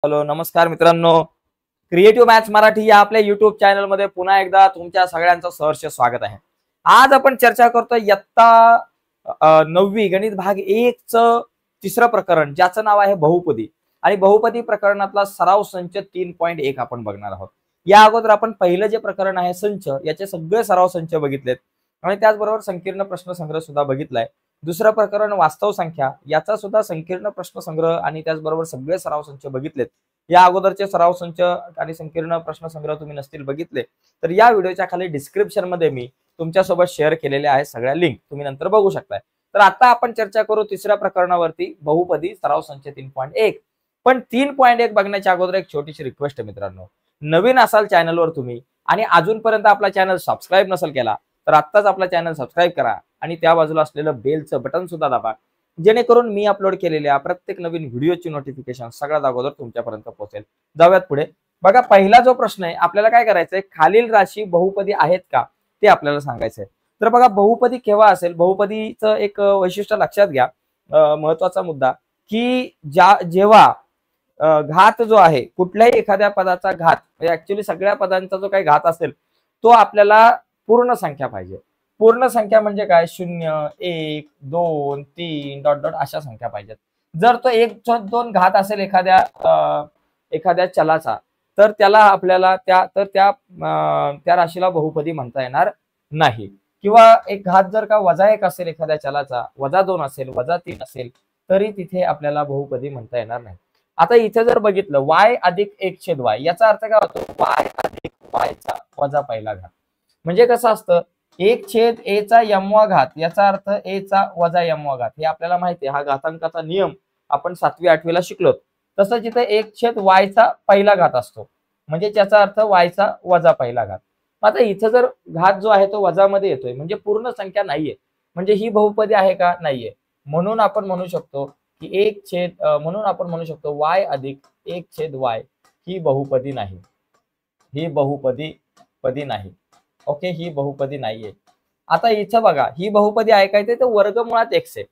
Hello नमस्कार मित्रांनो, creative maths Marathi या आपल्या युट्यूब चॅनल मध्ये पुन्हा एकदा तुमच्या सगळ्यांचं सहर्ष स्वागत आहे। आज आपण चर्चा करतोय इयत्ता 9वी गणित भाग 1 चं तिसरं प्रकरण ज्याचं नाव आहे बहुपदी आणि बहुपदी प्रकरणातला सराव संच 3.1 आपण बघणार आहोत। या अगोदर आपण पहिलं जे प्रकरण आहे संच याचे सगळे सराव संच बघितलेत आणि त्याचबरोबर संकीर्ण प्रश्न संग्रह सुद्धा बघितलाय। दुसरं प्रकरण वास्तव संख्या याचा सुद्धा संकीर्ण प्रश्न संग्रह आणि त्याचबरोबर सगळे सराव संच बघितलेत। या अगोदरचे सराव संच आणि संकीर्ण प्रश्न संग्रह तुम्ही नसतील बघितले तर या व्हिडिओच्या खाली डिस्क्रिप्शन मध्ये मी तुमच्यासोबत शेअर केलेले आहे सगळ्या लिंक तुम्ही नंतर बघू शकताय। तर आता आपण चर्चा करू तिसऱ्या प्रकरणावरती बहुपदी सराव संच 3.1। पण 3.1 बघण्याच्या अगोदर एक छोटीशी रिक्वेस्ट आहे मित्रांनो, नवीन असाल चॅनलवर तुम्ही आणि अजूनपर्यंत आपला चॅनल सबस्क्राईब नसेल केला तर आत्ताच आपला चॅनल सबस्क्राईब करा आणि त्या बाजूला असलेलं बेलचं बटन सुद्धा दाबा, जेणेकरून मी अपलोड केलेल्या प्रत्येक नवीन व्हिडिओची नोटिफिकेशन सगळ्यात अगोदर तुमच्यापर्यंत पोहोचेल। जाऊयात पुढे। बघा पहिला जो प्रश्न आहे आपल्याला काय करायचंय, खालील राशी बहुपदी आहेत का ते आपल्याला सांगायचंय। तर बघा बहुपदी केव्हा असेल, बहुपदीचं एक वैशिष्ट्य लक्षात घ्या, महत्वाचा मुद्दा की जेव्हा घात जो आहे कुठल्याही एखाद्या पदाचा घात म्हणजे ऍक्च्युली सगळ्या पदांचा जो काही घात असेल तो आपल्याला पूर्ण संख्या पाहिजे। पूर्ण संख्या म्हणजे काय, 0 1 2 3 डॉट डॉट अशा संख्या पाहिजेत। जर तो 1 2 घात असेल एखाद्या चलाचा तर त्याला आपल्याला त्या राशीला बहुपदी म्हणता येणार नाही। किंवा एक घात जर का -1 असेल एखाद्या चलाचा, -2 असेल, -3 असेल तरी तिथे आपल्याला बहुपदी म्हणता येणार नाही। आता इथे जर बघितलं y अधिक 1/y याचा अर्थ काय होतो, y अधिक y चा वजा पहिला घात। म्हणजे कसं असतं, 1/a चा m वा घात याचा अर्थ a चा वजा m वा घात। हे आपल्याला माहिती आहे, हा घातांकाचा नियम आपण 7वी 8वी ला शिकलो। तसंच इथे 1/y चा पहिला घात असतो म्हणजे त्याचा अर्थ y चा वजा पहिला घात। आता इथं जर घात जो आहे तो वजा मध्ये येतोय म्हणजे पूर्ण संख्या नाहीये, म्हणजे ही बहुपदी आहे का, नाहीये। म्हणून आपण म्हणू शकतो की म्हणून आपण म्हणू शकतो y अधिक 1/y ही बहुपदी नाही, ही बहुपदी नाही। ओके, ही बहुपदी नाहीये। आता इथं बघा ही बहुपदी आहे काय, ते वर्गमुळात x आहे।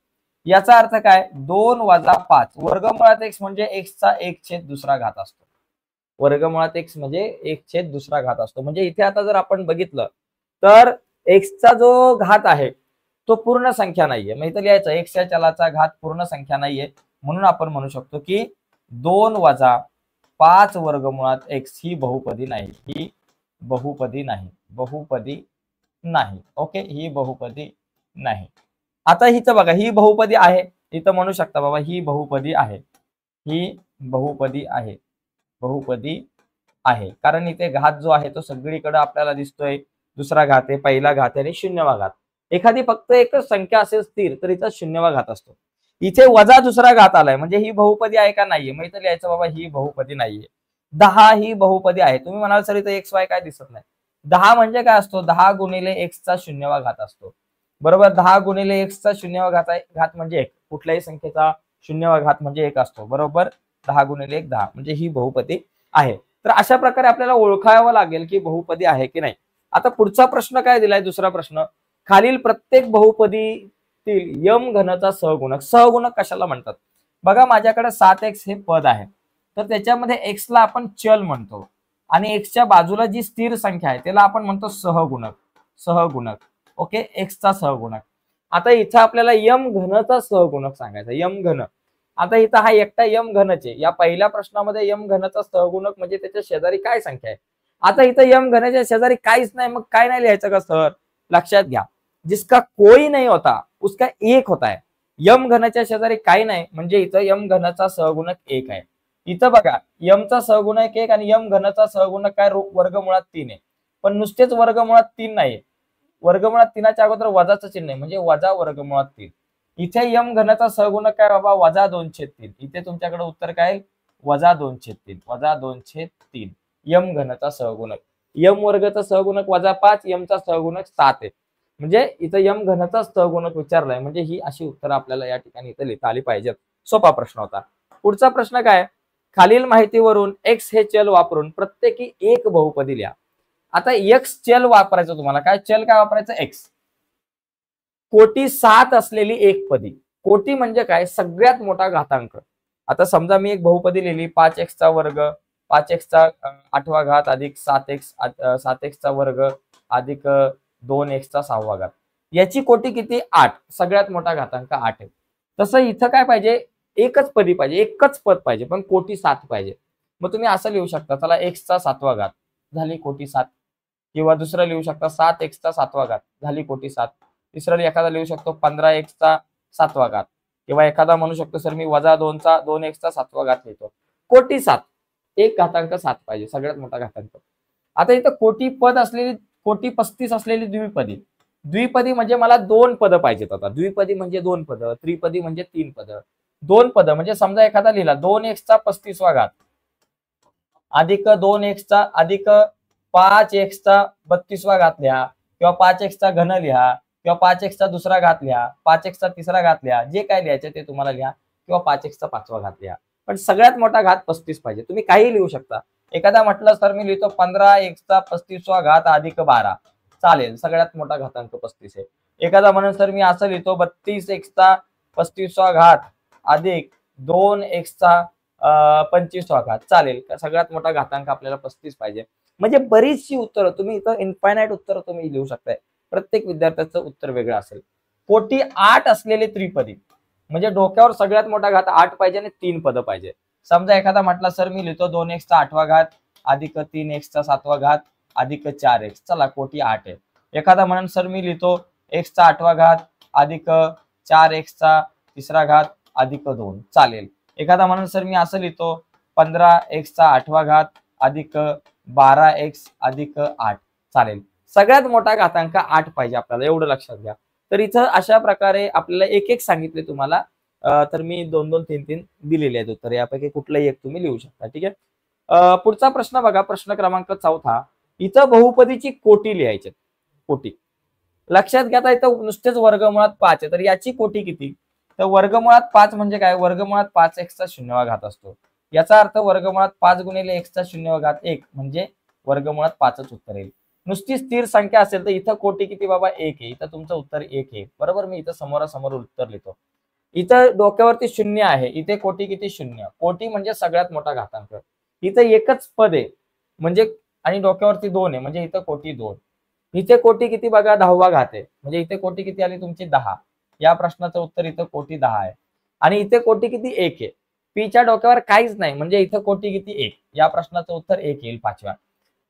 याचा अर्थ काय, 2 - 5 वर्गमुळात x म्हणजे x चा 1/2 घात असतो। वर्गमुळात x म्हणजे 1/2 घात असतो। म्हणजे इथे आता जर आपण बघितलं तर x चा जो घात आहे तो पूर्ण संख्या नाहीये। मग इथं लिहायचं x च्या चलाचा घात पूर्ण संख्या नाहीये, म्हणून आपण म्हणू शकतो की 2 - 5 वर्गमुळात x ही बहुपदी नाही, ही बहुपदी नाही, बहुपदी नाही। ओके, ही बहुपदी नाही। आता हिचं बघा, ही बहुपदी आहे, इथं म्हणू शकता बाबा ही बहुपदी आहे, ही बहुपदी आहे, बहुपदी आहे। कारण इथे घात जो आहे तो सगळीकडे आपल्याला दिसतोय, दुसरा घात आहे, पहिला घात आहे आणि 0वा घात। एखादी फक्त एकच संख्या असेल स्थिर तर इथं 0वा घात असतो। इथे वजा दुसरा घात आलाय म्हणजे ही बहुपदी आहे का, नाहीये। मग इथं लिहायचं बाबा ही बहुपदी नाहीये। 10 ही बहुपदी आहे। तुम्ही म्हणाल सर इथं x y काय दिसत नाही, 10 म्हणजे काय असतो, 10 गुणिले x चा 0वा घात असतो, बरोबर। 10 गुणिले x चा 0वा घात म्हणजे 1, कुठल्याही संख्येचा 0वा घात म्हणजे 1 असतो, बरोबर। 10 गुणिले 1 10 म्हणजे ही बहुपदी आहे। तर अशा प्रकारे आपल्याला ओळखावं लागेल की बहुपदी आहे की नाही। आता पुढचा प्रश्न काय दिलाय, दुसरा प्रश्न, खालील प्रत्येक बहुपदीतील यम घनचा सहगुणक। सहगुणक कशाला म्हणतात, बघा माझ्याकडे 7x हे पद आहे तर त्याच्यामध्ये x ला आपण चल म्हणतो आणि x च्या बाजूला जी स्थिर संख्या आहे त्याला आपण म्हणतो सहगुणक, सहगुणक। ओके, x चा सहगुणक। आता इथं आपल्याला यम घनचा सहगुणक सांगायचा, यम घन। आता इथं हा एकटा यम घनच आहे। या पहिल्या प्रश्नामध्ये यम घनचा सहगुणक म्हणजे त्याच्या शेजारी काय संख्या आहे। आता इथं यम घनाच्या शेजारी काहीच नाही, मग काय नाही लिहायचं का सर, लक्षात घ्या, जिसका कोई नहीं होता उसका एक होता है। यम घनाच्या शेजारी काही नाही म्हणजे इथं यम घनाचा सहगुणक 1 आहे। इथं बघा यम चा सहगुणक 1 आणि यम घनाचा सहगुणक काय, वर्गमुळात 3 आहे। पण नुसतेच वर्गमुळात 3 नाही, वर्गमुळात 3च्या अगोदर वजाचं चिन्ह आहे म्हणजे वजा वर्गमुळात 3। इथे यम घनाचा सहगुणक काय बाबा, -2/3। इथे तुमच्याकडे उत्तर काय, -2/3, -2/3 यम घनाचा सहगुणक। यम वर्गाचा सहगुणक -5, यम चा सहगुणक 7 आहे। म्हणजे इथं यम घनाचा सहगुणक विचारलाय म्हणजे ही अशी उत्तर आपल्याला या ठिकाणी इथं लिहिता आली पाहिजेत। सोपा प्रश्न होता। पुढचा प्रश्न काय, खालील माहितीवरून x हे चल वापरून प्रत्येकी एक बहुपदी लिहा। आता x चल वापरायचं तुम्हाला, काय चल काय वापरायचं, x। कोटी 7 असलेली एक पदी, कोटी म्हणजे काय, सगळ्यात मोठा घातांक आता समजा मी एक बहुपदी लिहिली 5x चा वर्ग 5x चा 8वा घात अधिक 7x चा वर्ग अधिक 2x चा 6वा घात, याची कोटी किती 8, सगळ्यात मोठा घातांक 8 आहे. तसं इथं काय पाहिजे, एकच पदी पाहिजे, एकच पद पाहिजे, पण कोटी 7 पाहिजे. मग तुम्ही असं लिहू शकता, चला x चा 7वा घात झाली कोटी 7, किंवा दुसरं लिहू शकता 7x चा 7वा घात झाली कोटी 7. तिसरं एखादा लिहू शकतो 15x चा 7वा घात, किंवा एखादा म्हणू शकतो सर मी वजा 2x चा 7वा घात लिहितो, कोटी 7. एक घातांक 7 पाहिजे, सगळ्यात मोठा घातांक. आता इथं कोटी पद असलेली, कोटी 35 असलेली द्विपदी, द्विपदी म्हणजे मला 2 पद पाहिजेत. आता द्विपदी म्हणजे 2 पद, त्रिपदी म्हणजे 3 पद. 2 पद म्हणजे समजा एखादा लिहिला 2x चा 35वा घात अधिक 2x चा अधिक 5x चा 32वा घात लिहा, किंवा 5x चा घन लिहा, किंवा 5x चा दुसरा घात लिहा, 5x चा तिसरा घात लिहा, जे काय लिहायचं ते तुम्हाला लिहा, किंवा 5x चा 5वा घात लिहा. पण सगळ्यात मोठा घात 35 पाहिजे. तुम्ही काही लिहू शकता. एखादा म्हटलं सर मी लिहितो 15x चा 35वा घात अधिक 12, चालेल, सगळ्यात मोठा घातांक 35 आहे. एखादा म्हणून सर मी असं लिहितो 32x चा 35वा घात अधिक 2x चा 25वा घात, चालेल, सगळ्यात मोठा घातांक आपल्याला 35 पाहिजे. म्हणजे बरीचशी उत्तरं तुम्ही इथं इन्फायनाइट उत्तरं तुम्ही लिहू शकताय. प्रत्येक विद्यार्थ्याचं उत्तर वेगळं असेल. कोटी 8 असलेले त्रिपदी म्हणजे डोक्यावर सगळ्यात मोठा घात 8 पाहिजे आणि 3 पद पाहिजे. समजा एखादा म्हटला सर मी लिहितो 2x चा 8वा घात अधिक 3x चा 7वा घात अधिक 4x, चला कोटी 8 आहे. एखादा म्हणून सर मी लिहितो x चा 8वा घात अधिक 4x चा तिसरा घात अधिक 2, चालेल. एखादा म्हणून सर मी असं लिहितो 15x चा 8वा घात अधिक 12x अधिक 8, चालेल. सगळ्यात मोठा घातांक 8 पाहिजे आपल्याला, एवढं लक्षात घ्या. तर इथं अशा प्रकारे आपल्याला एक एक सांगितले तुम्हाला, तर मी 2-2, 3-3 दिलेले आहेत उत्तर. यापैकी कुठलंही एक तुम्ही लिहू शकता. ठीक आहे. पुढचा प्रश्न बघा, प्रश्न क्रमांक 4. इथं बहुपदीची कोटी लिहायची. कोटी लक्षात घ्या, इथं नुसतेच वर्गमुळात 5 आहे, तर याची कोटी किती? तर वर्गमुळात 5 म्हणजे काय, वर्गमुळात 5x चा 0वा घात असतो. याचा अर्थ वर्गमुळात 5 गुणिले x चा 0वा घात 1 म्हणजे वर्गमुळात 5च उत्तर येईल. नुसती स्थिर संख्या असेल तर इथं कोटी किती बाबा 1 आहे, इथं तुमचं उत्तर 1 आहे. बरोबर, मी इथं समोरासमोर उत्तर लिहितो. इथं डोक्यावरती 0 आहे, इथे कोटी किती 0. कोटी म्हणजे सगळ्यात मोठा घातांक. इथं एकच पद आहे म्हणजे, आणि डोक्यावरती 2 आहे म्हणजे इथं कोटी 2. इथे कोटी किती बघा 10वा घात आहे म्हणजे इथे कोटी किती आली तुमची 10. या प्रश्नाचं उत्तर इथं कोटी 10 आहे. आणि इथे कोटी किती 1 आहे. पीच्या डोक्यावर काहीच नाही म्हणजे इथं कोटी किती 1. या प्रश्नाचं उत्तर 1 येईल 5व्या.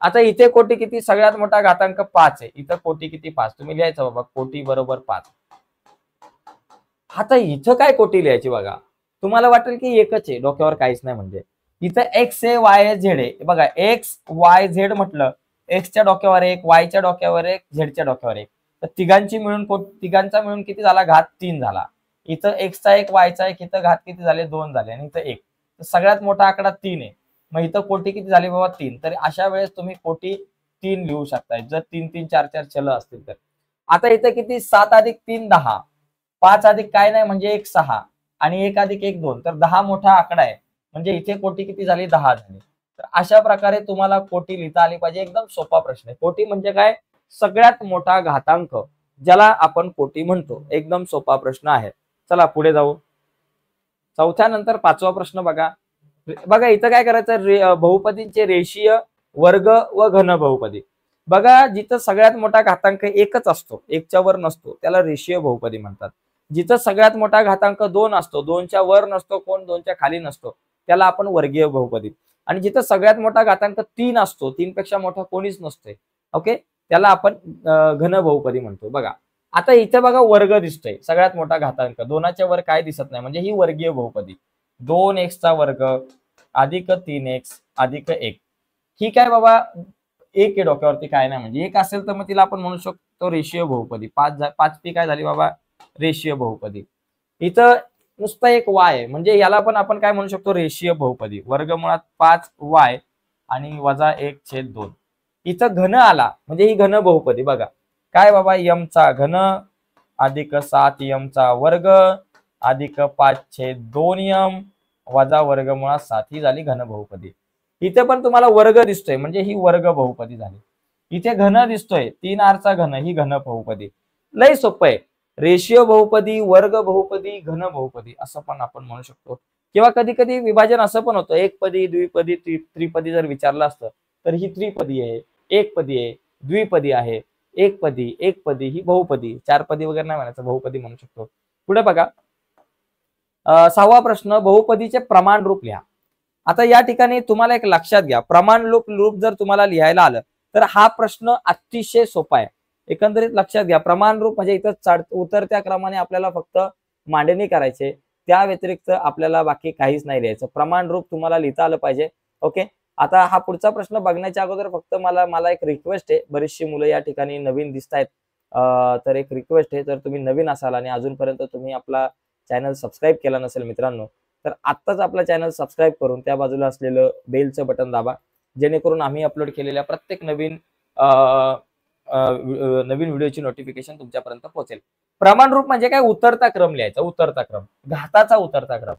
आता इथे कोटी किती, सगळ्यात मोठा घातांक 5 आहे, इथं कोटी किती 5. तुम्ही लिहायचं बाबा कोटी बरोबर 5. आता इथं काय कोटी लिहायची बघा, तुम्हाला वाटेल की एकच आहे, डोक्यावर काहीच नाही म्हणजे. इथं x आहे, y आहे, z आहे. बघा x y z म्हटलं, x च्या डोक्यावर 1, y च्या डोक्यावर 1, z च्या डोक्यावर 1. तर तिघांचा मिळून किती झाला, घात 3 झाला. इथं x चा 1, y चा 1, इथं घात किती झाले 2 झाले, आणि इथं 1. तर सगळ्यात मोठा आकडा 3 आहे. मग इथं कोटी किती झाली बाबा 3. तर अशा वेळेस तुम्ही कोटी 3 लिहू शकताय जर 3-3, 4-4 चल असतील तर. आता इथं किती 7 अधिक 3 10, 5 अधिक काय नाही म्हणजे 1 6, आणि 1 अधिक 1 2, तर 10 मोठा आकडा आहे म्हणजे इथे कोटी किती झाली 10 झाली. तर अशा प्रकारे तुम्हाला कोटी लिहिता आली पाहिजे. एकदम सोपा प्रश्न आहे. कोटी म्हणजे काय, सगळ्यात मोठा घातांक ज्याला आपण कोटी म्हणतो. एकदम सोपा प्रश्न आहे. चला पुढे जाऊ. चौथ्या नंतर 5वा प्रश्न बघा. बघा इथं काय करायचं, बहुपदींचे रेषीय वर्ग व घन बहुपदी. बघा जिथं सगळ्यात मोठा घातांक एकच असतो, 1च्या वर नसतो, त्याला रेषीय बहुपदी म्हणतात. जिथं सगळ्यात मोठा घातांक 2 असतो, 2च्या वर नसतो, कोण 2च्या खाली नसतो, त्याला आपण वर्गीय बहुपदी. आणि जिथं सगळ्यात मोठा घातांक 3 असतो, 3 पेक्षा मोठा कोणीच नसते, ओके, त्याला आपण घन बहुपदी म्हणतो. बघा आता इथे बघा वर्ग दिसतोय, सगळ्यात मोठा घातांक 2च्या वर काय दिसत नाही म्हणजे ही वर्गीय बहुपदी. 2x चा वर्ग अधिक 3x अधिक 1. ठीक आहे बाबा, 1 आहे डोक्यावरती काय नाही म्हणजे 1 असेल तर मग तिला आपण म्हणू शकतो रेषीय बहुपदी. 5 पी काय झाली बाबा, रेषीय बहुपदी. इथं नुसता एक y आहे म्हणजे याला पण आपण काय म्हणू शकतो, रेषीय बहुपदी. वर्गमुळात 5y आणि वजा 1/2. इथं घन आला म्हणजे ही घन बहुपदी. बघा काय बाबा, m चा घन अधिक 7m चा वर्ग अधिक 5/2m वजा वर्गमुळात 7, ही झाली घन बहुपदी. इथे पण तुम्हाला वर्ग दिसतोय म्हणजे ही वर्ग बहुपदी झाली. इथे घन दिसतोय 3r चा घन, ही घन बहुपदी. लय सोपं आहे. रेषीय बहुपदी, वर्ग बहुपदी, घन बहुपदी असं पण आपण म्हणू शकतो. किंवा कधी कधी विभाजन असं पण होतं, एकपदी, द्विपदी, त्रिपदी जर विचारलं असतं तर ही त्रिपदी आहे, एकपदी आहे, द्विपदी आहे, एकपदी, एकपदी ही बहुपदी, चारपदी वगैरे नाही म्हणायचं, बहुपदी म्हणू शकतो. पुढे बघा, 6वा प्रश्न, बहुपदीचे प्रमाण रूप लिहा. आता या ठिकाणी तुम्हाला एक लक्षात घ्या, प्रमाण रूप जर तुम्हाला लिहायला आलं तर हा प्रश्न अतिशय सोपा आहे. एकंदरीत लक्षात घ्या, प्रमाण रूप म्हणजे इथं उतरत्या क्रमाने आपल्याला फक्त मांडणी करायचे, त्या व्यतिरिक्त आपल्याला बाकी काहीच नाही लिहायचं. प्रमाण रूप तुम्हाला लिहिता आलं पाहिजे. ओके, आता हा पुढचा प्रश्न बघण्याच्या अगोदर फक्त मला एक रिक्वेस्ट आहे, बरीचशी मुलं या ठिकाणी नवीन दिसत आहेत, तर एक रिक्वेस्ट आहे, जर तुम्ही नवीन असाल आणि अजूनपर्यंत तुम्ही आपला चॅनल सबस्क्राईब केला नसेल मित्रांनो, तर आत्ताच आपला चॅनल सबस्क्राईब करून त्या बाजूला असलेलं बेलचं बटन दाबा, जेणेकरून आम्ही अपलोड केलेल्या प्रत्येक नवीन व्हिडिओची नोटिफिकेशन तुमच्यापर्यंत पोहोचेल. प्रमाण रूप म्हणजे काय, उतरता क्रम लिहायचा, उतरता क्रम, घाताचा उतरता क्रम.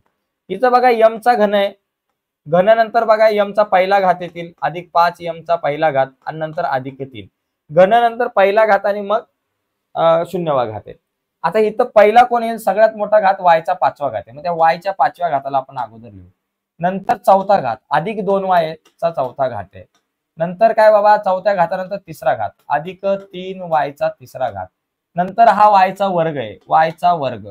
इथं बघा यमचा घन आहे, घनानंतर बघा यमचा पहिला घात येतील, अधिक 5 यमचा पहिला घात आणि नंतर अधिक 3. घनानंतर पहिला घात आणि मग 0वा घात आहे. आता इथं पहिला कोण येईल, सगळ्यात मोठा घात वायचा 5वा घात आहे, मग त्या वायच्या 5व्या घाताला आपण अगोदर लिहू. नंतर चौथा घात, अधिक 2y चौथा घात आहे. नंतर काय बाबा, चौथ्या घातानंतर तिसरा घात, अधिक 3y तिसरा घात. नंतर हा वायचा वर्ग आहे, वायचा वर्ग.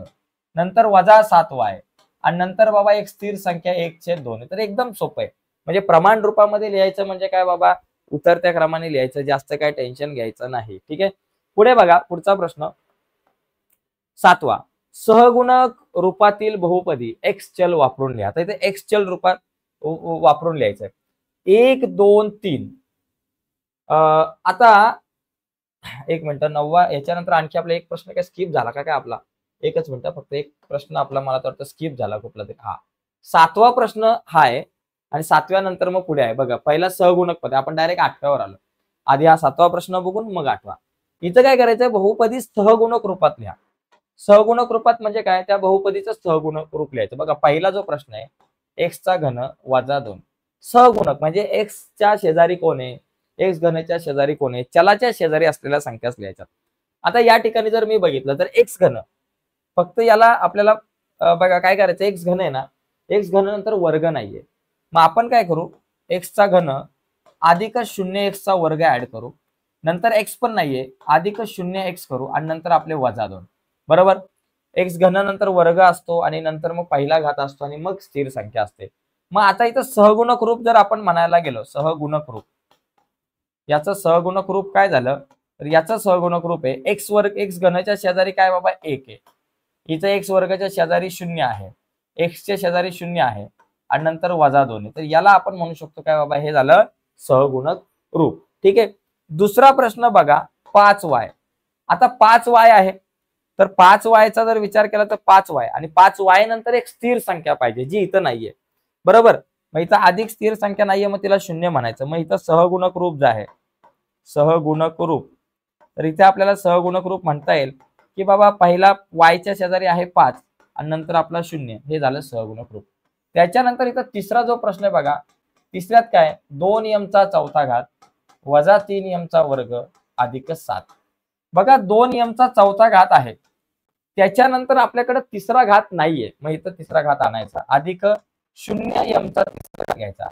नंतर वजा 7y आणि नंतर बाबा एक स्थिर संख्या 1/2. तर एकदम सोपं आहे. म्हणजे प्रमाण रूपामध्ये लिहायचं म्हणजे काय बाबा, उतरत्या क्रमाने लिहायचं, जास्त काय टेन्शन घ्यायचं नाही. ठीक आहे, पुढे बघा, पुढचा प्रश्न 7वा, सहगुणक रूपातील बहुपदी एक्स चल वापरून लिहा. तर इथे एक्स चल रूपात वापरून लिहायचं आहे. 1 2 3. आता एक मिनिट, 9वा, याच्यानंतर आणखी आपला एक प्रश्न काय स्किप झाला का काय आपला, एकच मिनिट, फक्त एक प्रश्न आपला मला वाटतं स्किप झाला कुठला तरी. हा 7वा प्रश्न हा आहे आणि 7व्या नंतर मग पुढे आहे बघा, पहिला सहगुणक पद, आपण डायरेक्ट 8व्यावर आलो. आधी हा 7वा प्रश्न बघून मग 8वा. इथं काय करायचंय, बहुपदी सहगुणक रूपात लिहा. सहगुणक रूपात म्हणजे काय, त्या बहुपदीचं सहगुणक रूप लिहायचं. बघा पहिला जो प्रश्न आहे, एक्सचा घन वजा 2. सहगुणक म्हणजे एक्सच्या शेजारी कोण आहे, एक्स घनच्या शेजारी कोण आहे, चलाच्या शेजारी असलेल्या संख्याच लिहायच्या. आता या ठिकाणी जर मी बघितलं तर एक्स घन, फक्त याला आपल्याला बघा काय करायचं, एक्स घन आहे ना, एक्स घन नंतर वर्ग नाहीये, मग आपण काय करू, एक्सचा घन अधिक 0x वर्ग ऍड करू, नंतर एक्स पण नाहीये, अधिक 0x करू आणि नंतर आपले वजा 2. बरोबर, एक्स घन नंतर वर्ग असतो आणि नंतर मग पहिला घात असतो आणि मग स्थिर संख्या असते. मग आता इथं सहगुणक रूप जर आपण म्हणायला गेलो, सहगुणक रूप, याचं सहगुणक रूप काय झालं, तर याचं सहगुणक रूप आहे एक्स वर्ग, एक्स घनच्या शेजारी काय बाबा 1 आहे, इथं एक्स वर्गाच्या शेजारी 0 आहे, एक्सच्या शेजारी 0 आहे आणि नंतर वजा 2 आहे. तर याला आपण म्हणू शकतो काय बाबा, हे झालं सहगुणक रूप. ठीक आहे, दुसरा प्रश्न बघा, 5y. आता 5y आहे, तर 5y चा जर विचार केला तर 5y आणि 5y नंतर एक स्थिर संख्या पाहिजे जी इथं नाहीये. बरोबर, मग इथं अधिक स्थिर संख्या नाहीये, मग तिला 0 म्हणायचं. मग इथं सहगुणक रूप जे आहे, सहगुणक रूप, तर इथे आपल्याला सहगुणक रूप म्हणता येईल की बाबा पहिला वायच्या शेजारी आहे 5 आणि नंतर आपला 0, हे झालं सहगुणक रूप. त्याच्यानंतर इथं तिसरा जो प्रश्न आहे बघा, तिसऱ्यात काय, 2m चौथा घात वजा 3m वर्ग अधिक 7. बघा 2m चौथा घात आहे, त्याच्यानंतर आपल्याकडे तिसरा घात नाहीये, मग इथं तिसरा घात आणायचा, अधिक 0m तिसरा घ्यायचा,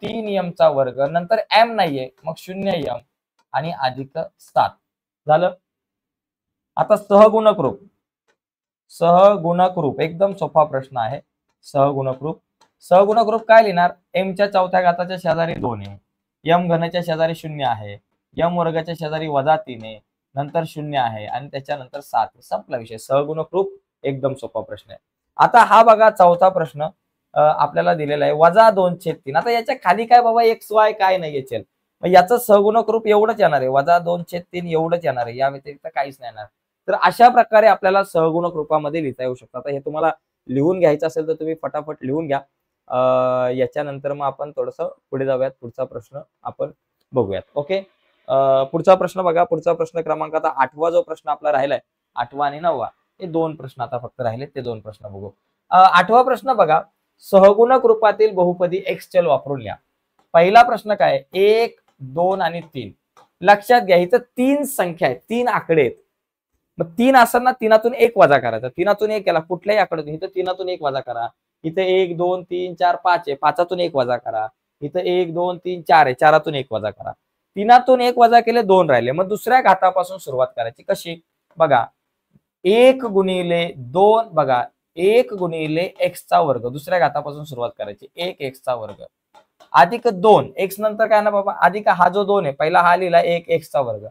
3m वर्ग, नंतर m नाहीये, मग 0m आणि अधिक 7 झालं. आता सहगुणक रूप, सहगुणक रूप एकदम सोपा प्रश्न आहे. सहगुणक रूप, सहगुणक रूप काय लिहिणार, एमच्या चौथ्या घाताच्या शेजारी 2 आहे, यम घनच्या शेजारी 0 आहे, यम वर्गाच्या शेजारी वजा 3 आहे, नंतर 0 आहे आणि त्याच्यानंतर 7. संपला विषय, सहगुणक रूप एकदम सोपा प्रश्न आहे. आता हा बघा चौथा प्रश्न आपल्याला दिलेला आहे, वजा 2/3. आता याच्या खाली काय बाबा एक्स वाय काय नाही चल, मग याचं सहगुणक रूप एवढंच येणार आहे, वजा 2/3 एवढंच येणार आहे, या व्यतिरिक्त काहीच नाही येणार. तर अशा प्रकारे आपल्याला सहगुणक रूपामध्ये लिहिता येऊ शकतं. आता हे तुम्हाला लिहून घ्यायचं असेल तर तुम्ही फटाफट लिहून घ्या. याच्यानंतर मग आपण थोडस पुढे जाऊयात, पुढचा प्रश्न आपण बघूयात. ओके, पुढचा प्रश्न बघा, पुढचा प्रश्न क्रमांक आता 8वा जो प्रश्न आपला राहिलाय, 8वा आणि 9वा, हे 2 प्रश्न आता फक्त राहिले, ते 2 प्रश्न बघू. 8वा प्रश्न बघा, सहगुणक रूपातील बहुपदी एक्स चल वापरून लिहा. पहिला प्रश्न काय, 1 2 आणि 3. लक्षात घ्या इथं 3 संख्या आहेत, 3 आकडे आहेत, मग 3 असताना 3तून 1 वजा करायचा, 3तून 1 केला कुठल्याही आकड्यातून, इथं 3तून 1 वजा करा, इथे 1 2 3 4 5 आहे, 5तून 1 वजा करा. इथं 1 2 3 4 आहे, 4तून 1 वजा करा. 3तून 1 वजा केले 2 राहिले. मग दुसऱ्या घातापासून सुरुवात करायची. कशी बघा, 1 गुणिले 2 बघा, 1 गुणिले x चा वर्ग दुसऱ्या घातापासून सुरुवात करायची. 1 x चा वर्ग अधिक 2 x नंतर काय ना बाबा, अधिक हा जो 2 आहे पहिला हा लिहिला 1 x चा वर्ग,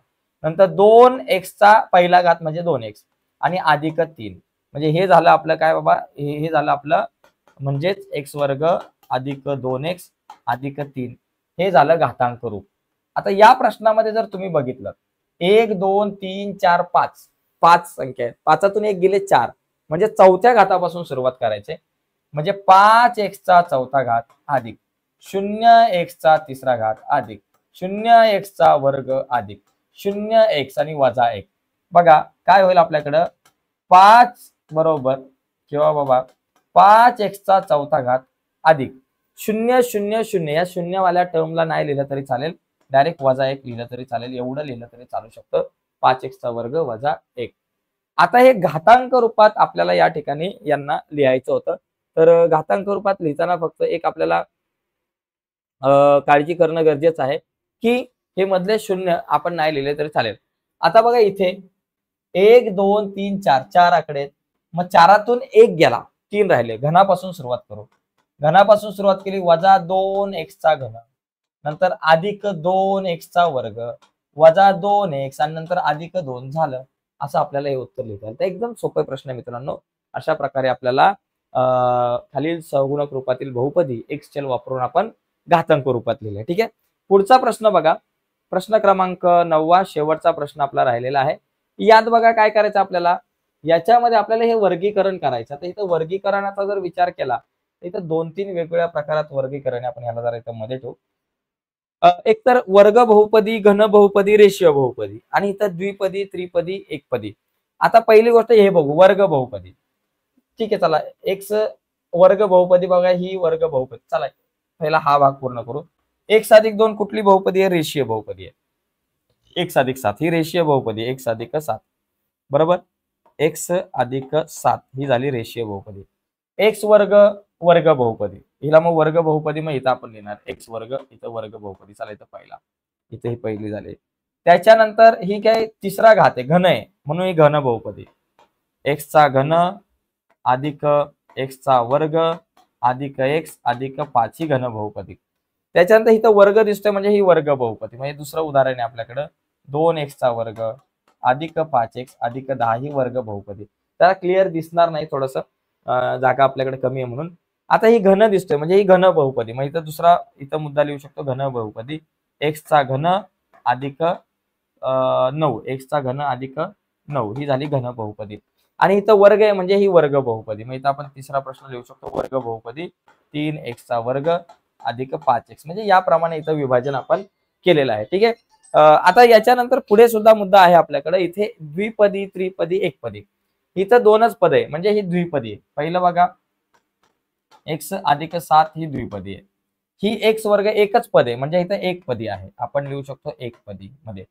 नंतर 2 x चा पहिला घात म्हणजे 2x आणि अधिक 3 म्हणजे हे झालं आपलं काय बाबा, हे झालं आपलं म्हणजेच x वर्ग अधिक 2x अधिक 3 हे झालं घातांक रूप. आता या प्रश्नामध्ये जर तुम्ही बघितलं 1 2 3 4 5 5 संख्या आहेत, 5तून 1 गेले 4 म्हणजे चौथ्या घातापासून सुरुवात करायचे. म्हणजे 5x चा चौथा घात अधिक 0x चा तिसरा घात अधिक 0x चा वर्ग अधिक 0x आणि वजा 1. बघा काय होईल आपल्याकडं 5 बरोबर किंवा बाबा 5x चा चौथा घात अधिक 0 0 0 या शून्यवाल्या टर्मला नाही लिहिलं तरी चालेल, डायरेक्ट वजा 1 लिहिलं तरी चालेल, एवढं लिहिलं तरी चालू शकतं. 5x चा वर्ग वजा 1. आता हे घातांक रूपात आपल्याला या ठिकाणी यांना लिहायचं होतं. तर घातांक रूपात लिहिताना फक्त एक आपल्याला काळजी करणं गरजेचं आहे की हे मधले शून्य आपण नाही लिहिले तरी चालेल. आता बघा इथे 1 2 3 4 4 आकडे आहेत. मग 4तून 1 गेला 3 राहिले. घनापासून सुरुवात करू. घनापासून सुरुवात केली वजा 2x चा घन, नंतर अधिक 2x चा वर्ग वजा 2x आणि नंतर अधिक 2 झालं. असं आपल्याला हे उत्तर लिहिता येईल. तर एकदम सोपे प्रश्न आहे मित्रांनो. अशा प्रकारे आपल्याला खालील सहगुणक रूपातील बहुपदी एक्स चल वापरून आपण घातांक रूपात लिहिले. ठीक आहे. पुढचा प्रश्न बघा, प्रश्न क्रमांक 9 शेवटचा प्रश्न आपला राहिलेला आहे. यात बघा काय करायचं आपल्याला, याच्यामध्ये आपल्याला हे वर्गीकरण करायचं. तर इथं वर्गीकरणाचा जर विचार केला तर इथं 2-3 वेगवेगळ्या प्रकारात वर्गीकरण आपण ह्याला जरा इथं मध्ये ठेवू. एक तर वर्ग बहुपदी, घन बहुपदी, रेषीय बहुपदी आणि इथं द्विपदी, त्रिपदी, एकपदी. आता पहिली गोष्ट हे बघू, वर्ग बहुपदी. ठीक आहे, चला एक्स वर्ग बहुपदी बघा, ही वर्ग बहुपदी. चला पहिला हा भाग पूर्ण करू. 1 अधिक 2 कुठली बहुपदी आहे? रेषीय बहुपदी आहे. 1 अधिक 7 ही रेषीय बहुपदी, 1 अधिक 7 बरोबर. x अधिक 7 ही झाली रेषीय बहुपदी. x वर्ग वर्ग बहुपदी, हिला मग वर्ग बहुपदी मग इथं आपण लिहिणार x वर्ग, इथं वर्ग बहुपदी. चला इथं पहिला, इथे ही पहिली झाली. त्याच्यानंतर ही काय तिसरा घात आहे, घन आहे म्हणून ही घन बहुपदी. x चा घन अधिक x चा वर्ग अधिक x अधिक 5 ही घन बहुपदी. त्याच्यानंतर इथं वर्ग दिसतोय म्हणजे ही वर्ग बहुपदी. म्हणजे दुसरं उदाहरण आहे आपल्याकडं 2x चा वर्ग अधिक 5x अधिक 10 ही वर्ग बहुपदी. त्याला क्लिअर दिसणार नाही, थोडस जागा आपल्याकडे कमी आहे म्हणून. आता ही घन दिसतोय म्हणजे ही घन बहुपदी. मग इथं दुसरा इथं मुद्दा लिहू शकतो, घन बहुपदी. x चा घन अधिक 9, x चा घन अधिक 9 ही झाली घन बहुपदी. आणि इथं वर्ग आहे म्हणजे ही वर्ग बहुपदी. मग इथं आपण तिसरा प्रश्न लिहू शकतो, वर्ग बहुपदी 3x चा वर्ग अधिक 5x. म्हणजे याप्रमाणे इथं विभाजन आपण केलेलं आहे. ठीक आहे. आता याच्यानंतर पुढे सुद्धा मुद्दा आहे आपल्याकडे. इथे द्विपदी, त्रिपदी, एकपदी. इथं 2च पद आहे म्हणजे ही द्विपदी आहे. पहिलं बघा, x अधिक 7 ही द्विपदी आहे. ही x वर्ग एकच पद आहे म्हणजे इथं एकपदी आहे, आपण लिहू शकतो एकपदी मध्ये.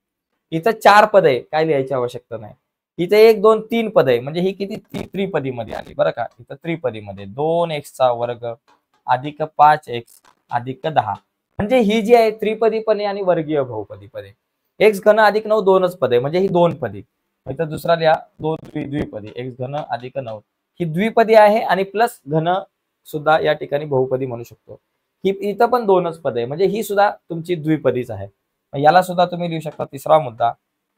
इथं 4 पद आहे, काय लिहायची आवश्यकता नाही. इथे 1 2 3 पद आहे म्हणजे ही किती त्रिपदी मध्ये आली बरं का. इथं त्रिपदी मध्ये 2x चा वर्ग अधिक 5x अधिक 10 म्हणजे ही जी आहे त्रिपदी पण आहे आणि वर्गीय बहुपदी पदे. x घन अधिक 9 2च पद आहे म्हणजे ही 2 पदी. इथं दुसरा लिहा 2 द्विपदी, x घन अधिक 9 ही द्विपदी आहे आणि प्लस घन सुद्धा या ठिकाणी बहुपदी म्हणू शकतो. ही इथं पण 2च पद आहे म्हणजे ही सुद्धा तुमची द्विपदीच आहे. याला सुद्धा तुम्ही लिहू शकता तिसरा मुद्दा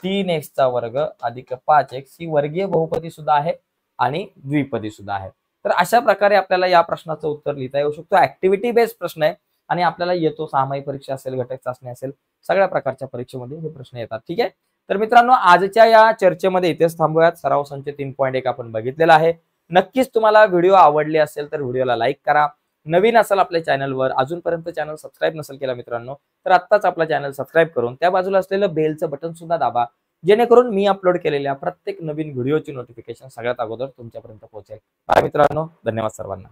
3x चा वर्ग अधिक 5x ही वर्गीय बहुपदी सुद्धा आहे आणि द्विपदी सुद्धा आहे. तर अशा प्रकारे आपल्याला या प्रश्नाचं उत्तर लिहिता येऊ शकतो. ऍक्टिव्हिटी बेस्ड प्रश्न आहे आणि आपल्याला येतो, सामायिक परीक्षा असेल, घटक चाचणी असेल, सगळ्या प्रकारच्या परीक्षेमध्ये हे प्रश्न येतात. ठीक आहे. तर मित्रांनो आजच्या या चर्चेमध्ये इथेच थांबूयात. सराव संच 3.1 आपण बघितलेला आहे. नक्कीच तुम्हाला व्हिडिओ आवडले असेल तर व्हिडिओला लाईक करा. नवीन असाल आपल्या चॅनलवर, अजूनपर्यंत चॅनल सबस्क्राईब नसेल केला मित्रांनो तर आत्ताच आपला चॅनल सबस्क्राईब करून त्या बाजूला असलेलं बेलचं बटन सुद्धा दाबा, जेणेकरून मी अपलोड केलेल्या प्रत्येक नवीन व्हिडिओची नोटिफिकेशन सगळ्यात अगोदर तुमच्यापर्यंत पोहोचेल. मित्रांनो धन्यवाद सर्वांना.